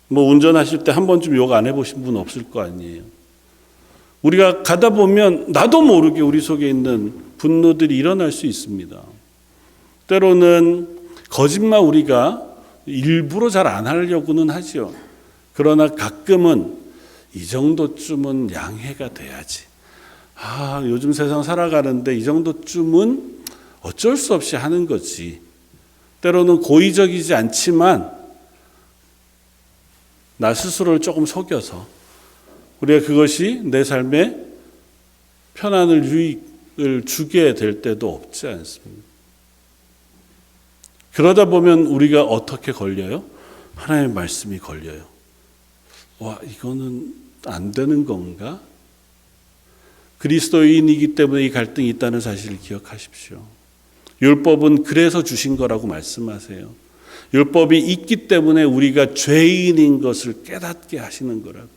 뭐 운전하실 때 한 번쯤 욕 안 해보신 분 없을 거 아니에요. 우리가 가다 보면 나도 모르게 우리 속에 있는 분노들이 일어날 수 있습니다. 때로는 거짓말 우리가 일부러 잘 안 하려고는 하죠. 그러나 가끔은 이 정도쯤은 양해가 돼야지. 요즘 세상 살아가는데 이 정도쯤은 어쩔 수 없이 하는 거지. 때로는 고의적이지 않지만 나 스스로를 조금 속여서 우리가 그것이 내 삶에 편안을 유익을 주게 될 때도 없지 않습니다. 그러다 보면 우리가 어떻게 걸려요? 하나님의 말씀이 걸려요. 이거는 안 되는 건가? 그리스도인이기 때문에 이 갈등이 있다는 사실을 기억하십시오. 율법은 그래서 주신 거라고 말씀하세요. 율법이 있기 때문에 우리가 죄인인 것을 깨닫게 하시는 거라고.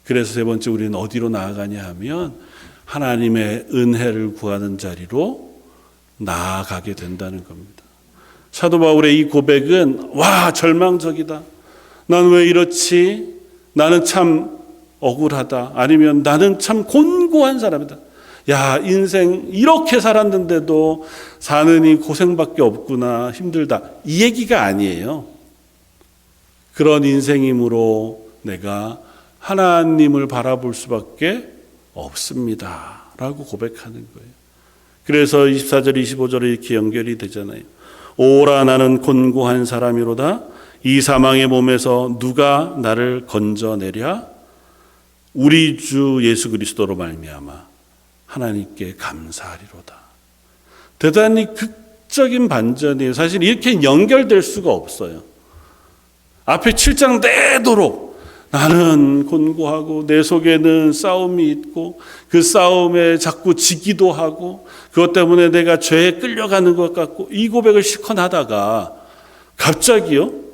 그래서 세 번째 우리는 어디로 나아가냐 하면 하나님의 은혜를 구하는 자리로 나아가게 된다는 겁니다. 사도 바울의 이 고백은 절망적이다. 난 왜 이렇지? 나는 참 억울하다. 아니면 나는 참 곤고한 사람이다. 인생 이렇게 살았는데도 사느니 고생밖에 없구나. 힘들다. 이 얘기가 아니에요. 그런 인생이므로 내가 하나님을 바라볼 수밖에 없습니다. 라고 고백하는 거예요. 그래서 24절, 25절에 이렇게 연결이 되잖아요. 오라 나는 곤고한 사람이로다. 이 사망의 몸에서 누가 나를 건져내랴? 우리 주 예수 그리스도로 말미암아 하나님께 감사하리로다. 대단히 극적인 반전이에요. 사실 이렇게 연결될 수가 없어요. 앞에 7장 내도록 나는 곤고하고 내 속에는 싸움이 있고 그 싸움에 자꾸 지기도 하고 그것 때문에 내가 죄에 끌려가는 것 같고 이 고백을 실컷 하다가 갑자기요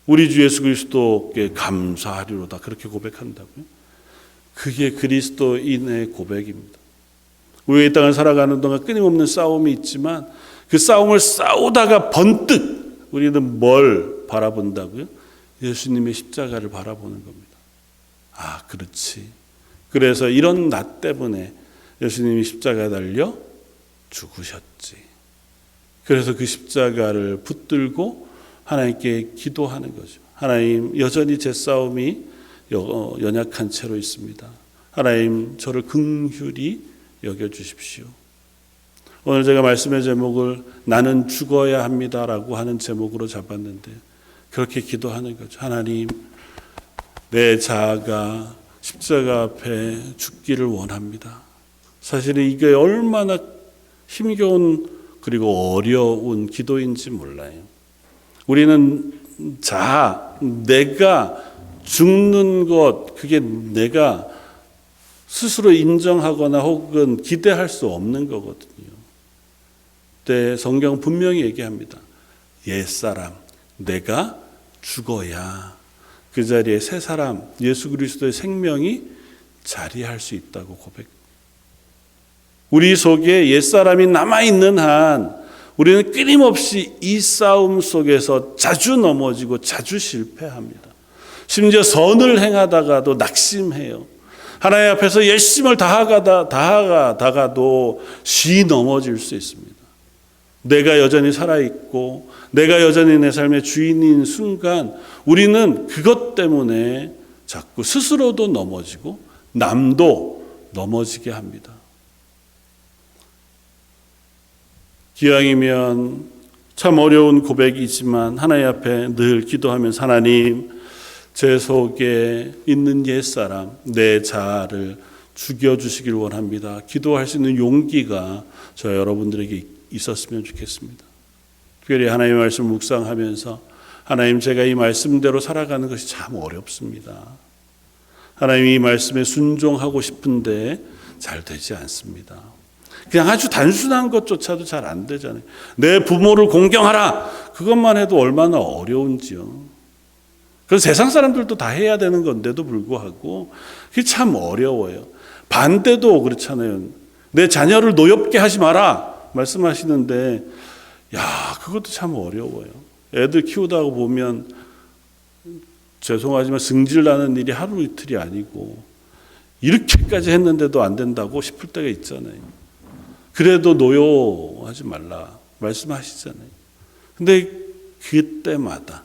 우리 주 예수 그리스도께 감사하리로다 그렇게 고백한다고요. 그게 그리스도인의 고백입니다. 우리가 이 땅을 살아가는 동안 끊임없는 싸움이 있지만 그 싸움을 싸우다가 번뜩 우리는 뭘 바라본다고요? 예수님의 십자가를 바라보는 겁니다. 그렇지. 그래서 이런 나 때문에 예수님이 십자가에 달려 죽으셨지. 그래서 그 십자가를 붙들고 하나님께 기도하는 거죠. 하나님, 여전히 제 싸움이 연약한 채로 있습니다. 하나님, 저를 긍휼히 여겨주십시오. 오늘 제가 말씀의 제목을 나는 죽어야 합니다라고 하는 제목으로 잡았는데 그렇게 기도하는 거죠. 하나님, 내 자아가 십자가 앞에 죽기를 원합니다. 사실은 이게 얼마나 힘겨운 그리고 어려운 기도인지 몰라요. 우리는 내가 죽는 것, 그게 내가 스스로 인정하거나 혹은 기대할 수 없는 거거든요. 그때 성경 분명히 얘기합니다. 옛사람, 내가 죽어야 그 자리에 새 사람, 예수 그리스도의 생명이 자리할 수 있다고 고백. 우리 속에 옛사람이 남아있는 한 우리는 끊임없이 이 싸움 속에서 자주 넘어지고 자주 실패합니다. 심지어 선을 행하다가도 낙심해요. 하나님 앞에서 열심을 다하다가도 넘어질 수 있습니다. 내가 여전히 살아있고 내가 여전히 내 삶의 주인인 순간 우리는 그것 때문에 자꾸 스스로도 넘어지고 남도 넘어지게 합니다. 기왕이면 참 어려운 고백이지만 하나님 앞에 늘 기도하면서 하나님, 제 속에 있는 옛사람, 내 자아를 죽여주시길 원합니다. 기도할 수 있는 용기가 저 여러분들에게 있었으면 좋겠습니다. 특별히 하나님의 말씀을 묵상하면서 하나님, 제가 이 말씀대로 살아가는 것이 참 어렵습니다. 하나님, 이 말씀에 순종하고 싶은데 잘 되지 않습니다. 그냥 아주 단순한 것조차도 잘 안 되잖아요. 내 부모를 공경하라. 그것만 해도 얼마나 어려운지요. 그래서 세상 사람들도 다 해야 되는 건데도 불구하고 그게 참 어려워요. 반대도 그렇잖아요. 내 자녀를 노엽게 하지 마라 말씀하시는데 그것도 참 어려워요. 애들 키우다 보면 죄송하지만 승질나는 일이 하루 이틀이 아니고 이렇게까지 했는데도 안 된다고 싶을 때가 있잖아요. 그래도 노여하지 말라 말씀하시잖아요. 근데 그때마다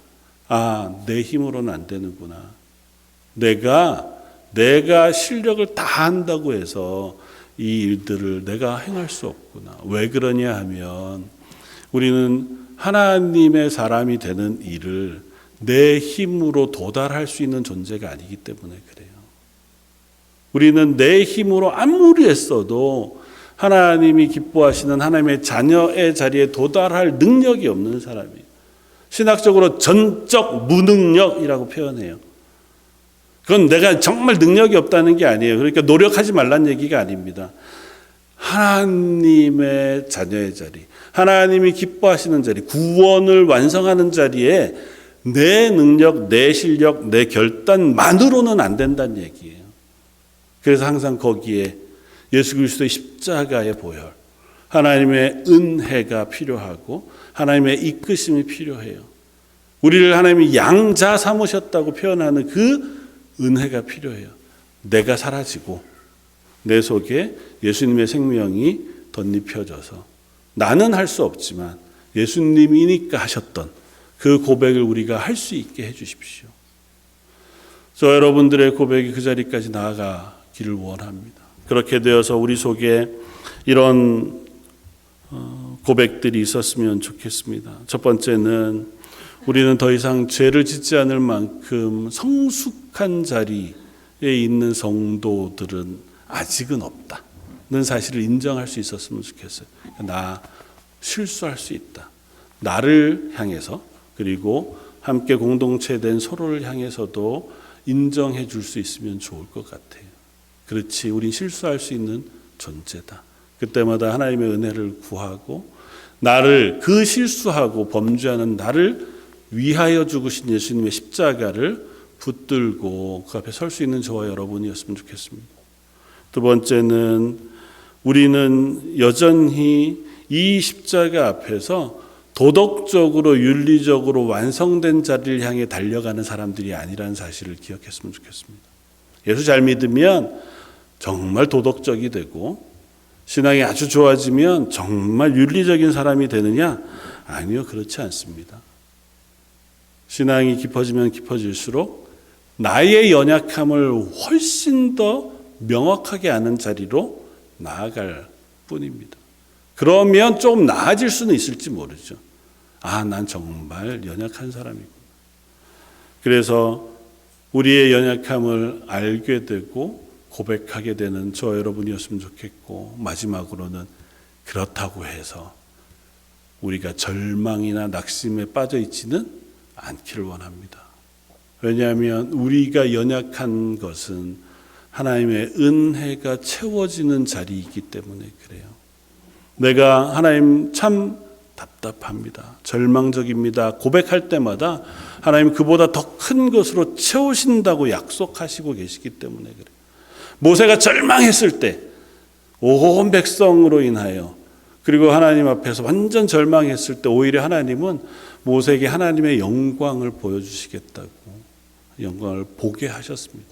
내 힘으로는 안 되는구나. 내가 실력을 다 한다고 해서 이 일들을 내가 행할 수 없구나. 왜 그러냐 하면 우리는 하나님의 사람이 되는 일을 내 힘으로 도달할 수 있는 존재가 아니기 때문에 그래요. 우리는 내 힘으로 아무리 했어도 하나님이 기뻐하시는 하나님의 자녀의 자리에 도달할 능력이 없는 사람이에요. 신학적으로 전적 무능력이라고 표현해요. 그건 내가 정말 능력이 없다는 게 아니에요. 그러니까 노력하지 말란 얘기가 아닙니다. 하나님의 자녀의 자리, 하나님이 기뻐하시는 자리, 구원을 완성하는 자리에 내 능력, 내 실력, 내 결단만으로는 안 된다는 얘기예요. 그래서 항상 거기에 예수 그리스도의 십자가의 보혈, 하나님의 은혜가 필요하고 하나님의 이끄심이 필요해요. 우리를 하나님이 양자 삼으셨다고 표현하는 그 은혜가 필요해요. 내가 사라지고 내 속에 예수님의 생명이 덧입혀져서 나는 할 수 없지만 예수님이니까 하셨던 그 고백을 우리가 할 수 있게 해 주십시오. 저 여러분들의 고백이 그 자리까지 나아가기를 원합니다. 그렇게 되어서 우리 속에 이런 고백들이 있었으면 좋겠습니다. 첫 번째는 우리는 더 이상 죄를 짓지 않을 만큼 성숙한 자리에 있는 성도들은 아직은 없다는 사실을 인정할 수 있었으면 좋겠어요. 나 실수할 수 있다. 나를 향해서 그리고 함께 공동체된 서로를 향해서도 인정해 줄 수 있으면 좋을 것 같아요. 그렇지, 우린 실수할 수 있는 존재다. 그때마다 하나님의 은혜를 구하고 나를 그 실수하고 범죄하는 나를 위하여 죽으신 예수님의 십자가를 붙들고 그 앞에 설 수 있는 저와 여러분이었으면 좋겠습니다. 두 번째는 우리는 여전히 이 십자가 앞에서 도덕적으로 윤리적으로 완성된 자리를 향해 달려가는 사람들이 아니라는 사실을 기억했으면 좋겠습니다. 예수 잘 믿으면 정말 도덕적이 되고 신앙이 아주 좋아지면 정말 윤리적인 사람이 되느냐? 아니요, 그렇지 않습니다. 신앙이 깊어지면 깊어질수록 나의 연약함을 훨씬 더 명확하게 아는 자리로 나아갈 뿐입니다. 그러면 조금 나아질 수는 있을지 모르죠. 아, 난 정말 연약한 사람이구나. 그래서 우리의 연약함을 알게 되고 고백하게 되는 저 여러분이었으면 좋겠고, 마지막으로는 그렇다고 해서 우리가 절망이나 낙심에 빠져 있지는 않기를 원합니다. 왜냐하면 우리가 연약한 것은 하나님의 은혜가 채워지는 자리이기 때문에 그래요. 내가 하나님 참 답답합니다. 절망적입니다. 고백할 때마다 하나님 그보다 더 큰 것으로 채우신다고 약속하시고 계시기 때문에 그래요. 모세가 절망했을 때 온 백성으로 인하여, 그리고 하나님 앞에서 완전 절망했을 때 오히려 하나님은 모세에게 하나님의 영광을 보여주시겠다고 영광을 보게 하셨습니다.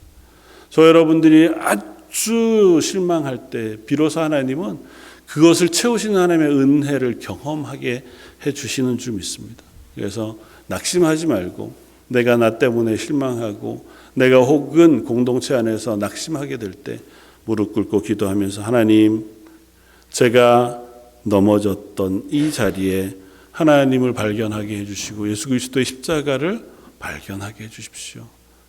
저 여러분들이 아주 실망할 때 비로소 하나님은 그것을 채우시는 하나님의 은혜를 경험하게 해주시는 줄 믿습니다. 그래서 낙심하지 말고, 내가 나 때문에 실망하고 내가 혹은 공동체 안에서 낙심하게 될 때 무릎 꿇고 기도하면서, 하나님, 제가 넘어졌던 이 자리에 하나님을 발견하게 해주시고 예수 그리스도의 십자가를 발견하게 해주십시오.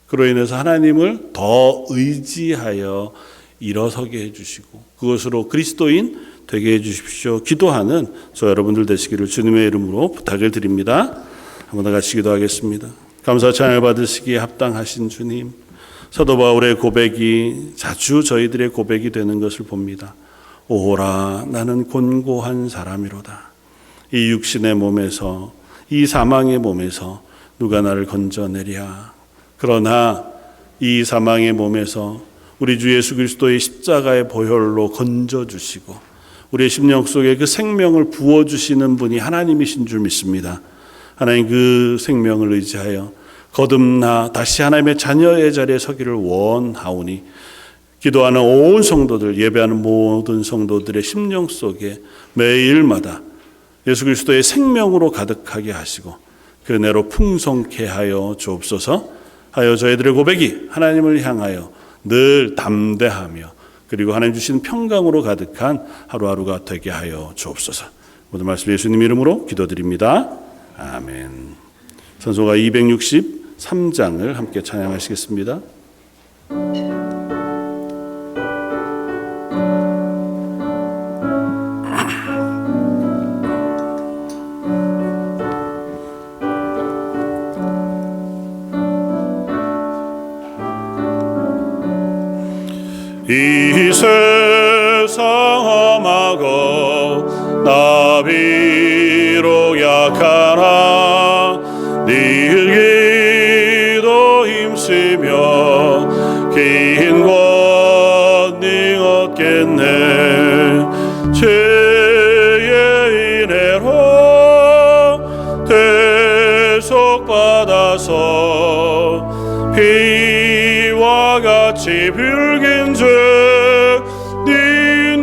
그로 인해서 하나님을 더 의지하여 일어서게 해주시고 그것으로 그리스도인 되게 해주십시오. 기도하는 저 여러분들 되시기를 주님의 이름으로 부탁을 드립니다. 한번 더 같이 기도하겠습니다. 감사 찬양을 받으시기에 합당하신 주님, 사도 바울의 고백이 자주 저희들의 고백이 되는 것을 봅니다. 오호라, 나는 곤고한 사람이로다. 이 육신의 몸에서, 이 사망의 몸에서 누가 나를 건져내랴. 그러나 이 사망의 몸에서 우리 주 예수 그리스도의 십자가의 보혈로 건져주시고 우리의 심령 속에 그 생명을 부어주시는 분이 하나님이신 줄 믿습니다. 하나님, 그 생명을 의지하여 거듭나 다시 하나님의 자녀의 자리에 서기를 원하오니, 기도하는 온 성도들, 예배하는 모든 성도들의 심령 속에 매일마다 예수 그리스도의 생명으로 가득하게 하시고 그 은혜로 풍성케 하여 주옵소서. 하여 저희들의 고백이 하나님을 향하여 늘 담대하며 그리고 하나님 주신 평강으로 가득한 하루하루가 되게 하여 주옵소서. 모든 말씀 예수님 이름으로 기도드립니다. 아멘. 선소가 263장을 함께 찬양하시겠습니다. 이 세상 험하고 나 비록 약하나 늘 기도 힘쓰며 긴 권능 얻겠네. 죄의 은혜로 대속받아서 피와 같이 붉은 죄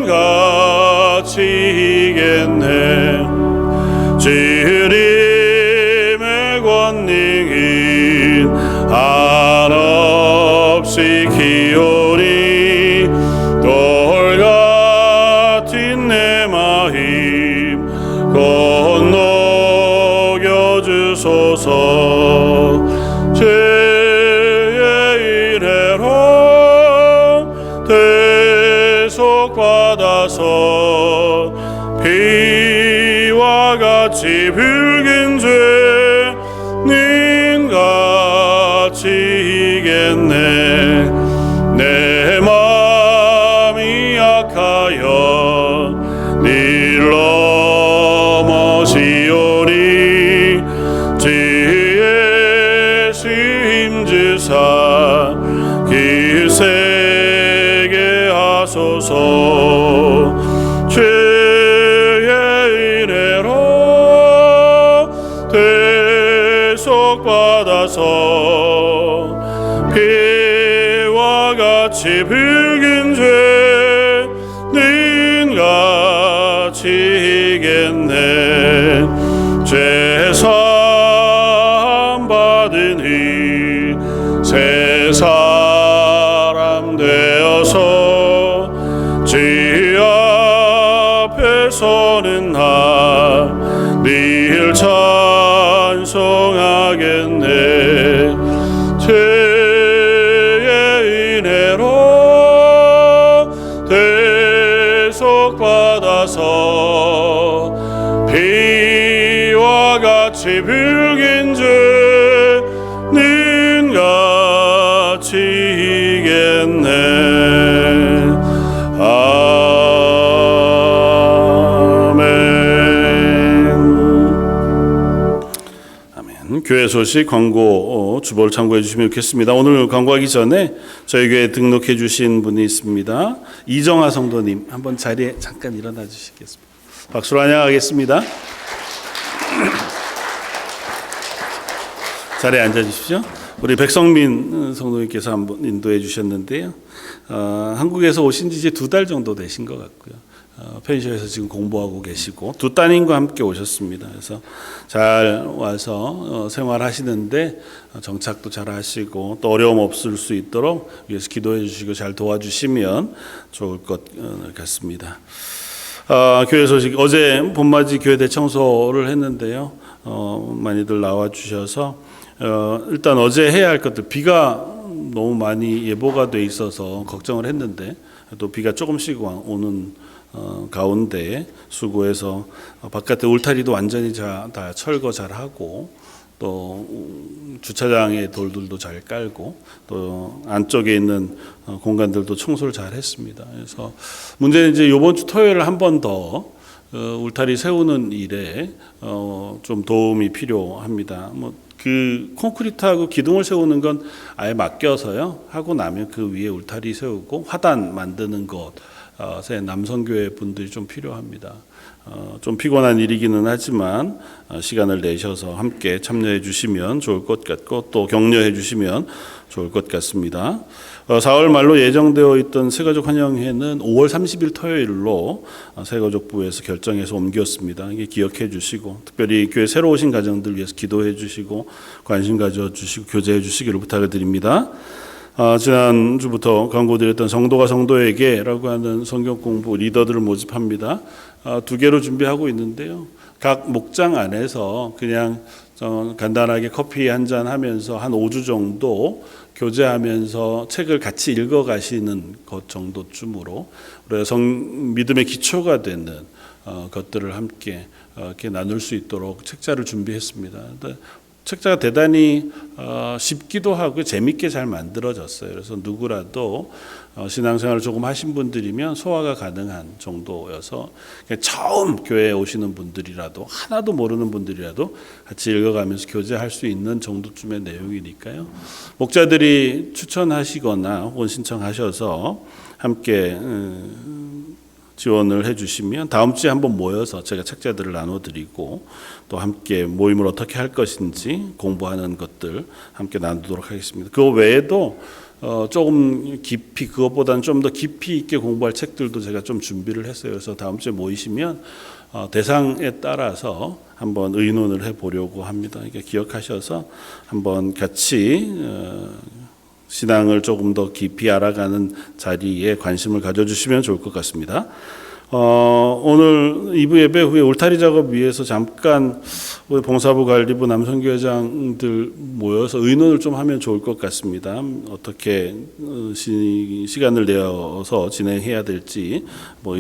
님같이 이겠네. 주님의 권능은 한없이 기오니 돌같은 내 마음 건너겨 주소서. 대속받아서 피와 같이 붉은 죄는 같이 이겠네. 내 마음이 약하여 늘 넘어지오니 주 예수 힘주사 길세게 하소서. 죄의 은혜로 대속받아서 피와 같이 붉은 죄는 지겠네. 죄사함 받으니 새 사람 되어서 지 앞에 서는 날 늘 찬송하겠네. 죄의 은혜로 대속받아서 비와 같이 불긴 죄는 같이 이겠네. 교회 소식 광고 주보를 참고해 주시면 좋겠습니다. 오늘 광고하기 전에 저희 교회에 등록해 주신 분이 있습니다. 이정아 성도님 한번 자리에 잠깐 일어나 주시겠습니다. 박수로 환영하겠습니다. 자리에 앉아 주십시오. 우리 백성민 성도님께서 한번 인도해 주셨는데요. 한국에서 오신 지 이제 2달 정도 되신 것 같고요. 펜션에서 지금 공부하고 계시고 두 따님과 함께 오셨습니다. 그래서 잘 와서 생활하시는데 정착도 잘 하시고 또 어려움 없을 수 있도록 위해서 기도해 주시고 잘 도와주시면 좋을 것 같습니다. 교회 소식, 어제 봄맞이 교회 대청소를 했는데요. 많이들 나와 주셔서 일단 어제 해야 할 것들, 비가 너무 많이 예보가 돼 있어서 걱정을 했는데 또 비가 조금씩 오는 가운데 수고해서 바깥에 울타리도 완전히 다 철거 잘 하고 또 주차장의 돌들도 잘 깔고 또 안쪽에 있는 공간들도 청소를 잘 했습니다. 그래서 문제는 이제 이번 주 토요일에 한 번 더 울타리 세우는 일에 좀 도움이 필요합니다. 그 콘크리트하고 기둥을 세우는 건 아예 맡겨서요. 하고 나면 그 위에 울타리 세우고 화단 만드는 것에 남성교회 분들이 좀 필요합니다. 좀 피곤한 일이기는 하지만 시간을 내셔서 함께 참여해 주시면 좋을 것 같고 또 격려해 주시면 좋을 것 같습니다. 4월 말로 예정되어 있던 새가족 환영회는 5월 30일 토요일로 새가족부에서 결정해서 옮겼습니다. 이게 기억해 주시고 특별히 교회 새로 오신 가정들 위해서 기도해 주시고 관심 가져 주시고 교제해 주시기를 부탁을 드립니다. 지난주부터 광고드렸던 성도가 성도에게라고 하는 성경 공부 리더들을 모집합니다. 2개로 준비하고 있는데요. 각 목장 안에서 그냥 간단하게 커피 한 잔 하면서 한 5주 정도 교제하면서 책을 같이 읽어 가시는 것 정도쯤으로 우리가 믿음의 기초가 되는 것들을 함께 이렇게 나눌 수 있도록 책자를 준비했습니다. 책자가 대단히 쉽기도 하고 재밌게 잘 만들어졌어요. 그래서 누구라도 신앙생활을 조금 하신 분들이면 소화가 가능한 정도여서 처음 교회에 오시는 분들이라도 하나도 모르는 분들이라도 같이 읽어가면서 교제할 수 있는 정도쯤의 내용이니까요. 목자들이 추천하시거나 혹은 신청하셔서 함께 지원을 해주시면 다음 주에 한번 모여서 제가 책자들을 나눠드리고 또 함께 모임을 어떻게 할 것인지 공부하는 것들 함께 나누도록 하겠습니다. 그 외에도 조금 깊이 그것보다는 좀 더 깊이 있게 공부할 책들도 제가 좀 준비를 했어요. 그래서 다음 주에 모이시면 대상에 따라서 한번 의논을 해보려고 합니다. 그러니까 기억하셔서 한번 같이 신앙을 조금 더 깊이 알아가는 자리에 관심을 가져주시면 좋을 것 같습니다. 오늘 2부 예배 후에 울타리 작업 위해서 잠깐 우리 봉사부 관리부 남성교회장들 모여서 의논을 좀 하면 좋을 것 같습니다. 어떻게 시간을 내어서 진행해야 될지